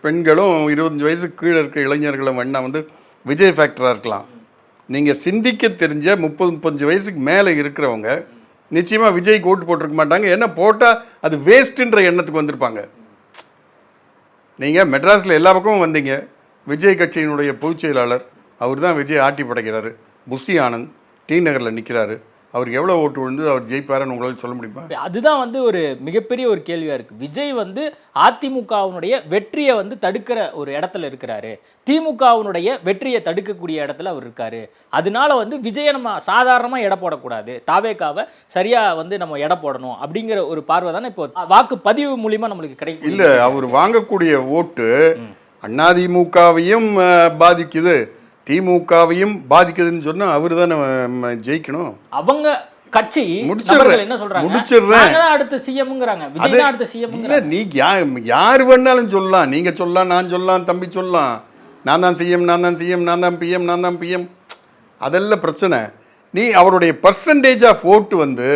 பெண்களும் 25 வயசுக்கு கீழே இருக்க இளைஞர்களும் வேணா வந்து விஜய் ஃபேக்டராக இருக்கலாம். நீங்கள் சிந்திக்க தெரிஞ்ச 30-35 வயசுக்கு மேலே இருக்கிறவங்க நிச்சயமாக விஜய்க்கு ஓட்டு போட்டிருக்க மாட்டாங்க. என்ன போட்டால் அது வேஸ்ட்டுன்ற எண்ணத்துக்கு வந்திருப்பாங்க. நீங்கள் மெட்ராஸில் எல்லா பக்கமும் வந்தீங்க. விஜய் கட்சியினுடைய பொதுச் செயலாளர் அவர் தான் விஜய் ஆட்டி படைக்கிறாரு. புஷி ஆனந்த் டி நகரில் நிற்கிறாரு. அவருக்கு எவ்வளோ ஓட்டு விழுந்து அவர் ஜெயிப்பாருன்னு உங்களால் சொல்ல முடியுமா? அதுதான் வந்து ஒரு மிகப்பெரிய ஒரு கேள்வியாக இருக்குது. விஜய் வந்து அதிமுகவினுடைய வெற்றியை வந்து தடுக்கிற ஒரு இடத்துல இருக்கிறாரு, திமுகவினுடைய வெற்றியை தடுக்கக்கூடிய இடத்துல அவர் இருக்காரு. அதனால வந்து விஜயை நம்ம சாதாரணமாக எடை போடக்கூடாது, தாவேக்காவை சரியாக வந்து நம்ம எடை போடணும் அப்படிங்கிற ஒரு பார்வை தானே இப்போ வாக்கு பதிவு மூலியமாக நம்மளுக்கு கிடைக்கும். இல்லை, அவர் வாங்கக்கூடிய ஓட்டு அதிமுகவையும் பாதிக்குது, திமுகவையும் பாதிக்குதுன்னு சொன்னா அவரு தானே ஜெயிக்கணும். அவங்க கட்சி என்ன சொல்றாங்க, அடுத்த சிஎம்ங்கறாங்க, விஜய் தான் அடுத்த சிஎம்ங்கறாங்க. இல்ல, நீ யார் வேணாலும் சொல்லலாம், நீங்க சொல்லலாம், நான் சொல்லலாம், தம்பி சொல்லலாம், நான் தான் சிஎம், நான் தான் சிஎம், நான் தான் பிஎம், நான் தான் பிஎம், அதெல்லாம் பிரச்சனை. நீ அவருடைய பர்சன்டேஜ் ஆஃப் ஓட்டு வந்து